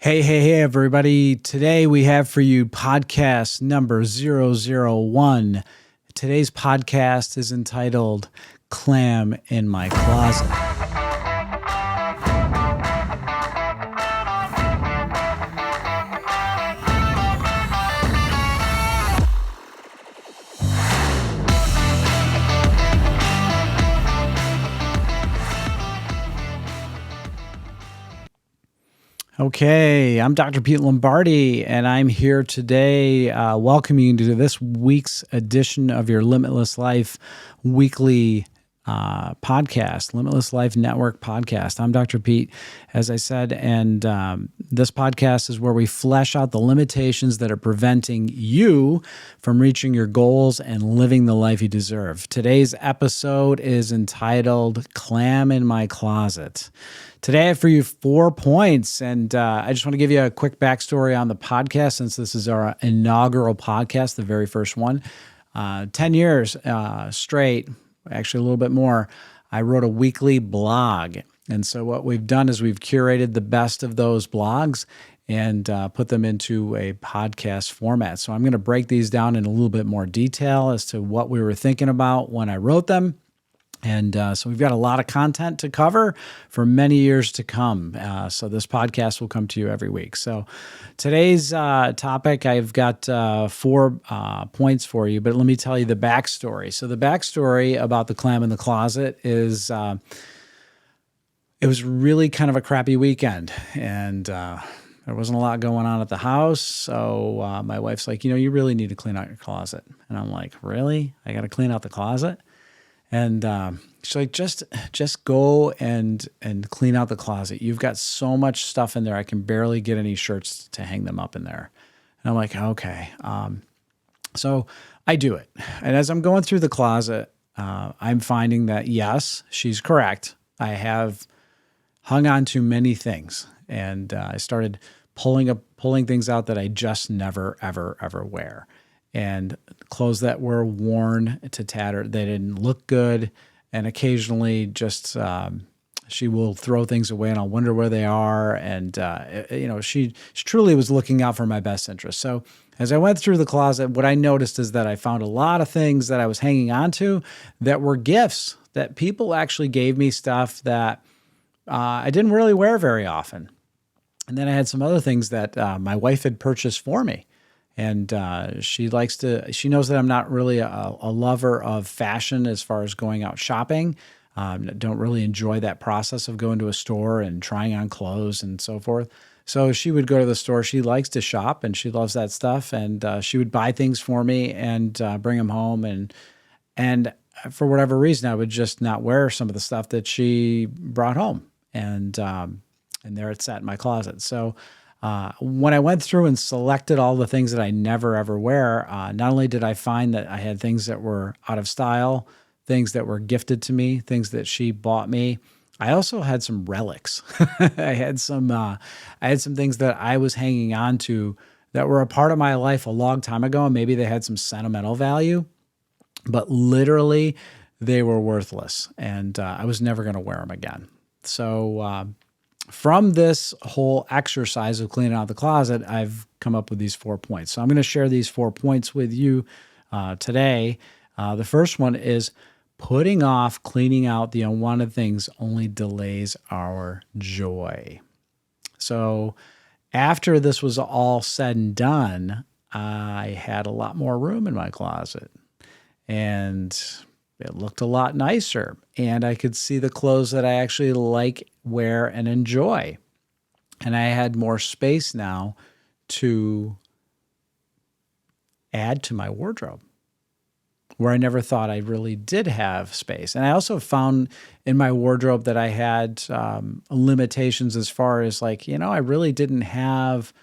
Hey, everybody. Today we have for you podcast number 001. Today's podcast is entitled Clam in My Closet. Okay, I'm Dr. Pete Lombardi, and I'm here today welcoming you to this week's edition of your Limitless Life weekly podcast, Limitless Life Network podcast. I'm Dr. Pete, as I said, and this podcast is where we flesh out the limitations that are preventing you from reaching your goals and living the life you deserve. Today's episode is entitled Clam in My Closet. Today I have for you 4 points, and I just want to give you a quick backstory on the podcast since this is our inaugural podcast, the very first one. 10 years straight, actually a little bit more, I wrote a weekly blog. And so what we've done is we've curated the best of those blogs and put them into a podcast format. So I'm going to break these down in a little bit more detail as to what we were thinking about when I wrote them. And so we've got a lot of content to cover for many years to come. So this podcast will come to you every week. So today's topic, I've got 4 points for you, but let me tell you the backstory. So the backstory about the clam in the closet is it was really kind of a crappy weekend. And there wasn't a lot going on at the house. So my wife's like, you really need to clean out your closet. And I'm like, really? I got to clean out the closet? And she's like, just go and clean out the closet. You've got so much stuff in there. I can barely get any shirts to hang them up in there. And I'm like, okay. So I do it. And as I'm going through the closet, I'm finding that, yes, she's correct. I have hung on to many things. And I started pulling things out that I just never, ever wear. And clothes that were worn to tatter, they didn't look good. And occasionally just, she will throw things away and I'll wonder where they are. And, she truly was looking out for my best interest. So as I went through the closet, what I noticed is that I found a lot of things that I was hanging on to that were gifts, that people actually gave me stuff that I didn't really wear very often. And then I had some other things that my wife had purchased for me. And she knows that I'm not really a lover of fashion as far as going out shopping. Don't really enjoy that process of going to a store and trying on clothes and so forth. So she would go to the store. She likes to shop and she loves that stuff. And she would buy things for me and bring them home. And for whatever reason, I would just not wear some of the stuff that she brought home. And there it sat in my closet. So when I went through and selected all the things that I never, ever wear, not only did I find that I had things that were out of style, things that were gifted to me, things that she bought me, I also had some relics. I had some things that I was hanging on to that were a part of my life a long time ago, and maybe they had some sentimental value, but literally they were worthless, and I was never going to wear them again. So from this whole exercise of cleaning out the closet, I've come up with these 4 points. So I'm going to share these 4 points with you today. The first one is putting off cleaning out the unwanted things only delays our joy. So after this was all said and done, I had a lot more room in my closet. And it looked a lot nicer, and I could see the clothes that I actually like, wear, and enjoy. And I had more space now to add to my wardrobe, where I never thought I really did have space. And I also found in my wardrobe that I had limitations as far as I really didn't have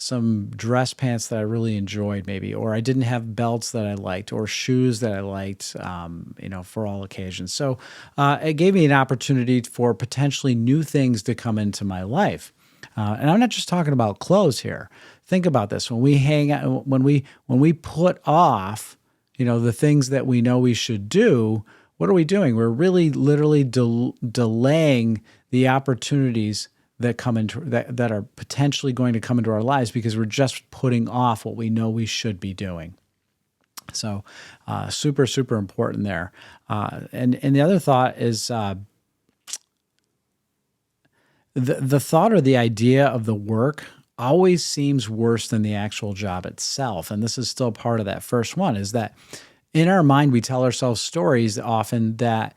some dress pants that I really enjoyed maybe, or I didn't have belts that I liked or shoes that I liked, for all occasions. So it gave me an opportunity for potentially new things to come into my life. And I'm not just talking about clothes here. Think about this. When we hang out, when we put off, the things that we know we should do, what are we doing? We're really literally delaying the opportunities that are potentially going to come into our lives because we're just putting off what we know we should be doing. So super, super important there. And the other thought is the thought or the idea of the work always seems worse than the actual job itself. And this is still part of that first one, is that in our mind, we tell ourselves stories often that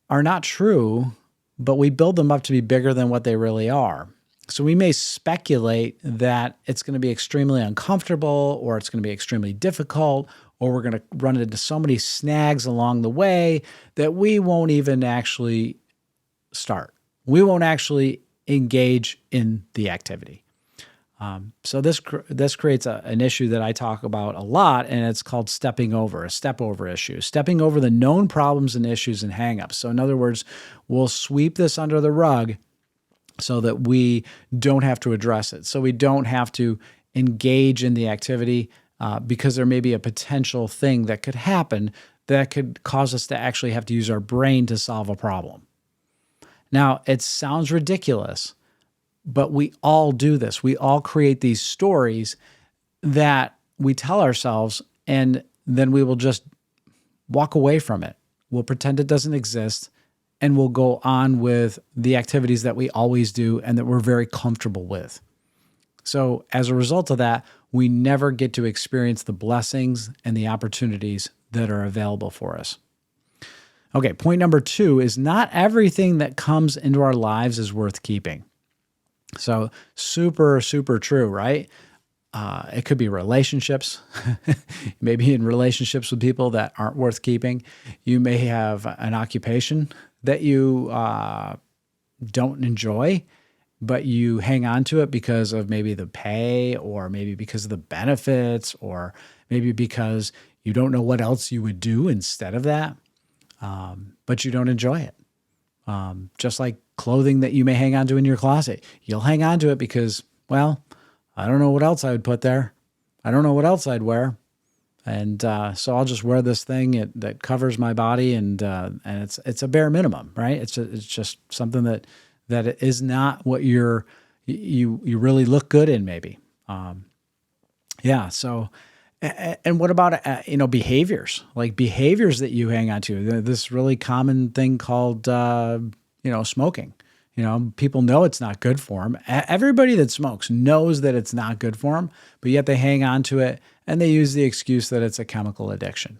are not true, but we build them up to be bigger than what they really are. So we may speculate that it's going to be extremely uncomfortable, or it's going to be extremely difficult, or we're going to run into so many snags along the way that we won't even actually start. We won't actually engage in the activity. So this creates an issue that I talk about a lot, and it's called stepping over, a step over issue, stepping over the known problems and issues and hangups. So in other words, we'll sweep this under the rug so that we don't have to address it. So we don't have to engage in the activity because there may be a potential thing that could happen that could cause us to actually have to use our brain to solve a problem. Now, it sounds ridiculous, but we all do this. We all create these stories that we tell ourselves, and then we will just walk away from it. We'll pretend it doesn't exist, and we'll go on with the activities that we always do and that we're very comfortable with. So as a result of that, we never get to experience the blessings and the opportunities that are available for us. Okay, point number 2 is not everything that comes into our lives is worth keeping. So super, super true, right? It could be relationships, maybe in relationships with people that aren't worth keeping. You may have an occupation that you don't enjoy, but you hang on to it because of maybe the pay, or maybe because of the benefits, or maybe because you don't know what else you would do instead of that, but you don't enjoy it. Just like clothing that you may hang on to in your closet. You'll hang on to it because, well, I don't know what else I would put there. I don't know what else I'd wear. And so I'll just wear this thing that covers my body, and it's a bare minimum, right? It's just something that is not what you really look good in, maybe. Yeah. So, and what about behaviors? Like behaviors that you hang on to. This really common thing called smoking. People know it's not good for them. Everybody that smokes knows that it's not good for them, but yet they hang on to it, and they use the excuse that it's a chemical addiction.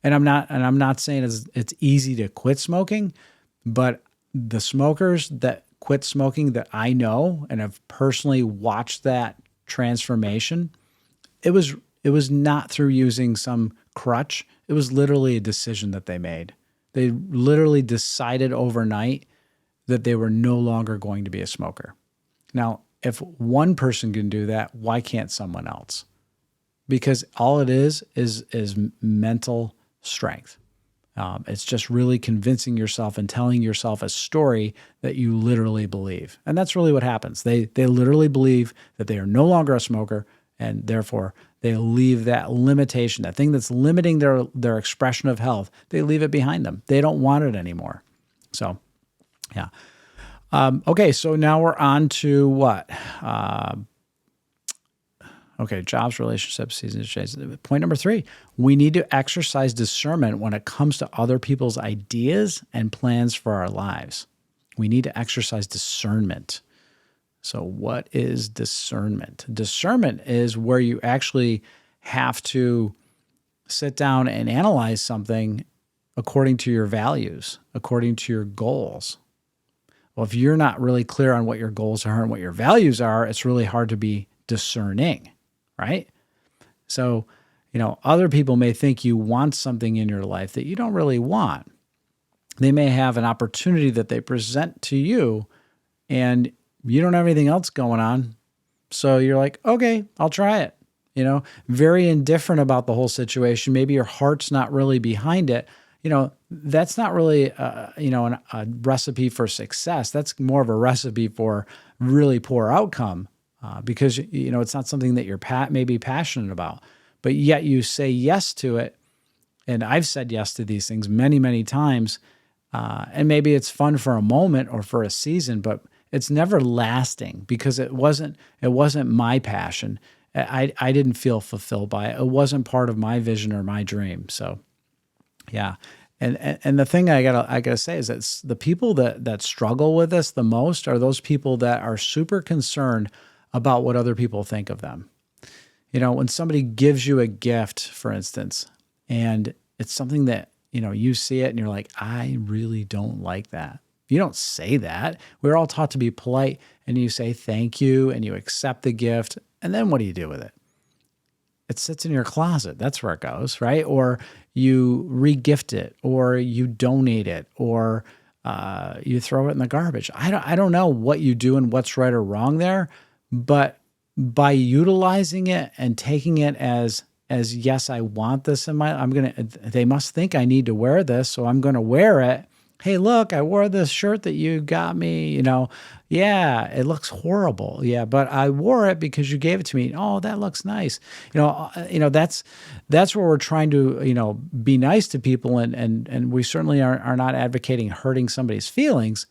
And I'm not saying it's easy to quit smoking, but the smokers that quit smoking that I know and have personally watched that transformation, it was not through using some crutch. It was literally a decision that they made. They literally decided overnight that they were no longer going to be a smoker. Now, if one person can do that, why can't someone else? Because all it is mental strength. It's just really convincing yourself and telling yourself a story that you literally believe. And that's really what happens. They literally believe that they are no longer a smoker, and therefore they leave that limitation, that thing that's limiting their expression of health, they leave it behind them. They don't want it anymore. So, yeah. Okay, so now we're on to what? Jobs, relationships, seasons, changes. Point number 3, we need to exercise discernment when it comes to other people's ideas and plans for our lives. We need to exercise discernment. So what is discernment? Discernment is where you actually have to sit down and analyze something according to your values, according to your goals. Well, if you're not really clear on what your goals are and what your values are, it's really hard to be discerning, right? So, other people may think you want something in your life that you don't really want. They may have an opportunity that they present to you, and you don't have anything else going on. So you're like, okay, I'll try it. Very indifferent about the whole situation. Maybe your heart's not really behind it. That's not really, a recipe for success. That's more of a recipe for really poor outcome because, it's not something that you're maybe passionate about, but yet you say yes to it. And I've said yes to these things many, many times. And maybe it's fun for a moment or for a season, but it's never lasting because it wasn't my passion. I didn't feel fulfilled by it. It wasn't part of my vision or my dream. So yeah. And the thing I gotta say is that the people that struggle with this the most are those people that are super concerned about what other people think of them. When somebody gives you a gift, for instance, and it's something that, you see it and you're like, I really don't like that. You don't say that. We're all taught to be polite, and you say thank you and you accept the gift. And then what do you do with it? It sits in your closet. That's where it goes, right? Or you re-gift it, or you donate it, or you throw it in the garbage. I don't know what you do and what's right or wrong there, but by utilizing it and taking it as yes, I want this in my, they must think I need to wear this, so I'm going to wear it. Hey, look, I wore this shirt that you got me, yeah, it looks horrible. Yeah, but I wore it because you gave it to me. Oh, that looks nice. That's where we're trying to, be nice to people, and we certainly are not advocating hurting somebody's feelings.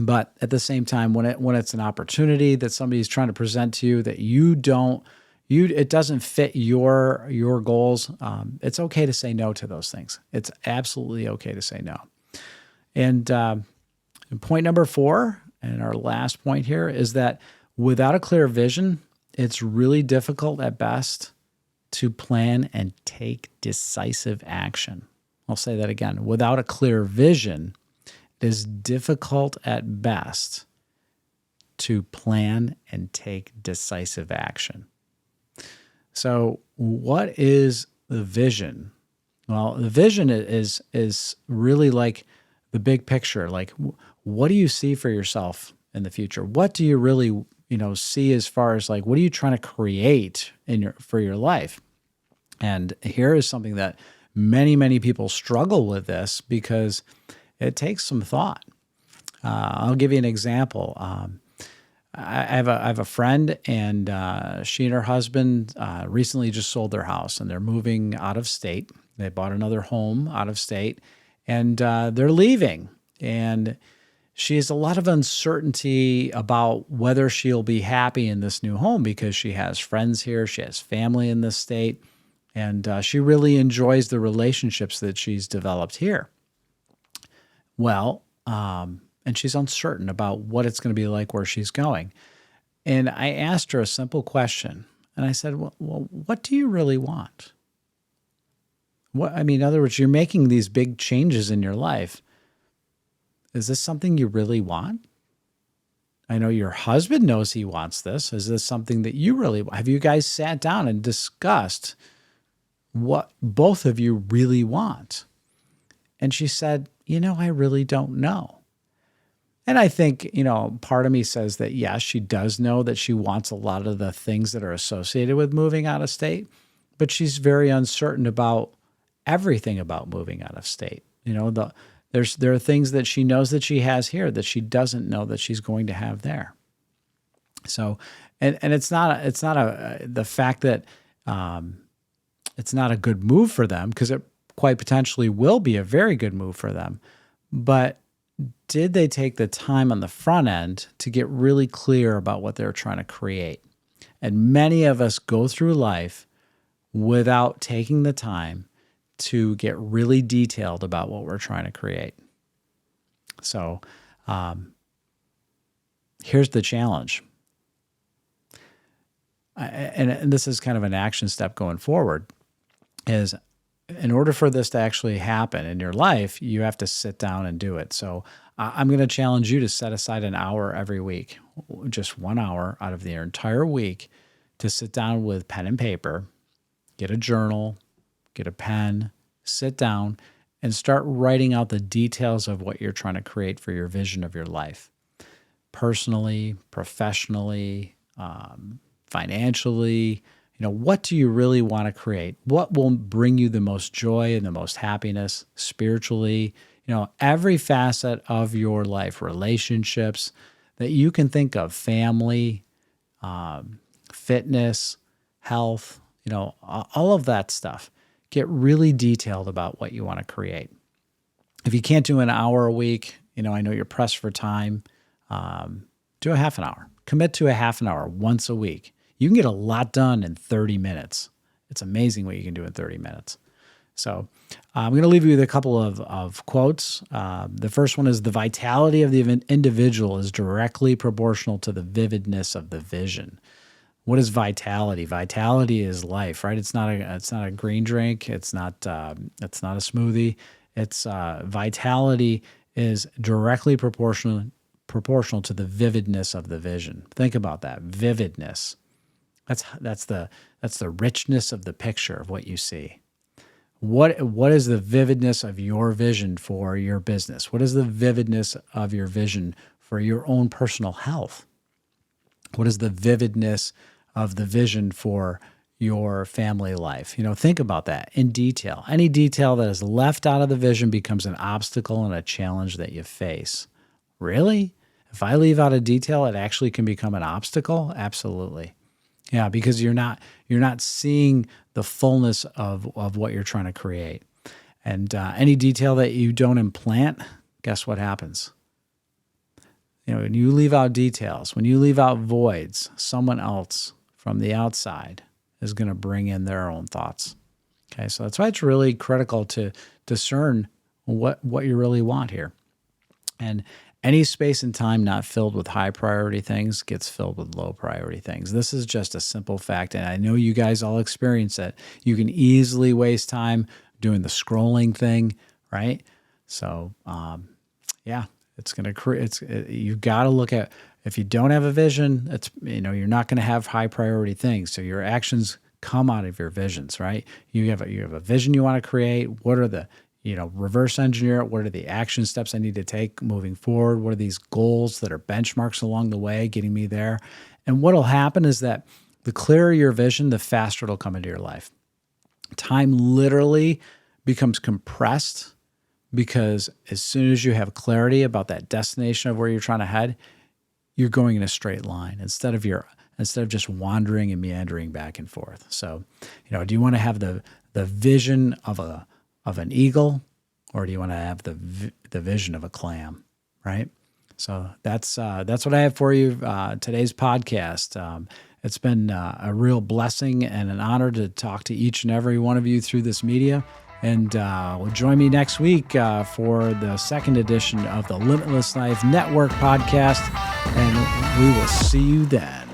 But at the same time, when it's an opportunity that somebody's trying to present to you that it doesn't fit your goals, it's okay to say no to those things. It's absolutely okay to say no. And point number 4, and our last point here, is that without a clear vision, it's really difficult at best to plan and take decisive action. I'll say that again. Without a clear vision, it is difficult at best to plan and take decisive action. So what is the vision? Well, the vision is really like the big picture. Like, what do you see for yourself in the future? What do you really, see as far as like, what are you trying to create for your life? And here is something that many, many people struggle with this because it takes some thought. I'll give you an example. I have a friend, and she and her husband recently just sold their house, and they're moving out of state. They bought another home out of state, and they're leaving. And she has a lot of uncertainty about whether she'll be happy in this new home because she has friends here, she has family in this state, and she really enjoys the relationships that she's developed here. Well, and she's uncertain about what it's going to be like where she's going. And I asked her a simple question, and I said, well, what do you really want? In other words, you're making these big changes in your life. Is this something you really want? I know your husband knows he wants this. Is this something that you really want? Have you guys sat down and discussed what both of you really want? And she said, I really don't know. And I think, part of me says that, yes, she does know that she wants a lot of the things that are associated with moving out of state, but she's very uncertain about everything about moving out of state. There are things that she knows that she has here that she doesn't know that she's going to have there. So, and it's not the fact that it's not a good move for them, because it quite potentially will be a very good move for them. But did they take the time on the front end to get really clear about what they're trying to create? And many of us go through life without taking the time to get really detailed about what we're trying to create. So here's the challenge. And this is kind of an action step going forward, is in order for this to actually happen in your life, you have to sit down and do it. So I'm going to challenge you to set aside an hour every week, just 1 hour out of the entire week, to sit down with pen and paper, get a journal, get a pen, sit down, and start writing out the details of what you're trying to create for your vision of your life. Personally, professionally, financially, what do you really want to create? What will bring you the most joy and the most happiness spiritually? Every facet of your life, relationships that you can think of, family, fitness, health, all of that stuff. Get really detailed about what you want to create. If you can't do an hour a week, I know you're pressed for time. Do a half an hour. Commit to a half an hour once a week. You can get a lot done in 30 minutes. It's amazing what you can do in 30 minutes. So I'm going to leave you with a couple of quotes. The first one is, the vitality of the individual is directly proportional to the vividness of the vision. What is vitality? Vitality is life, right? It's not a green drink. It's not a smoothie. It's vitality is directly proportional to the vividness of the vision. Think about that. Vividness. That's the richness of the picture of what you see. What is the vividness of your vision for your business? What is the vividness of your vision for your own personal health? What is the vividness of the vision for your family life? Think about that in detail. Any detail that is left out of the vision becomes an obstacle and a challenge that you face. Really? If I leave out a detail, it actually can become an obstacle? Absolutely. Yeah, because you're not seeing the fullness of what you're trying to create. And any detail that you don't implant, guess what happens? When you leave out details, when you leave out voids, someone else from the outside is going to bring in their own thoughts. Okay, so that's why it's really critical to discern what you really want here. And any space and time not filled with high priority things gets filled with low priority things. This is just a simple fact, and I know you guys all experience it. You can easily waste time doing the scrolling thing, right? So, it's going to create. You've got to look at, if you don't have a vision, you're not going to have high priority things. So your actions come out of your visions, right? You have a vision you want to create. What are the reverse engineer it. What are the action steps I need to take moving forward? What are these goals that are benchmarks along the way getting me there? And what will happen is that the clearer your vision, the faster it'll come into your life. Time literally becomes compressed, because as soon as you have clarity about that destination of where you're trying to head, you're going in a straight line instead of just wandering and meandering back and forth. So, do you want to have the vision of an eagle, or do you want to have the vision of a clam, right? So that's what I have for you, today's podcast. It's been a real blessing and an honor to talk to each and every one of you through this media. And join me next week for the second edition of the Limitless Life Network podcast, and we will see you then.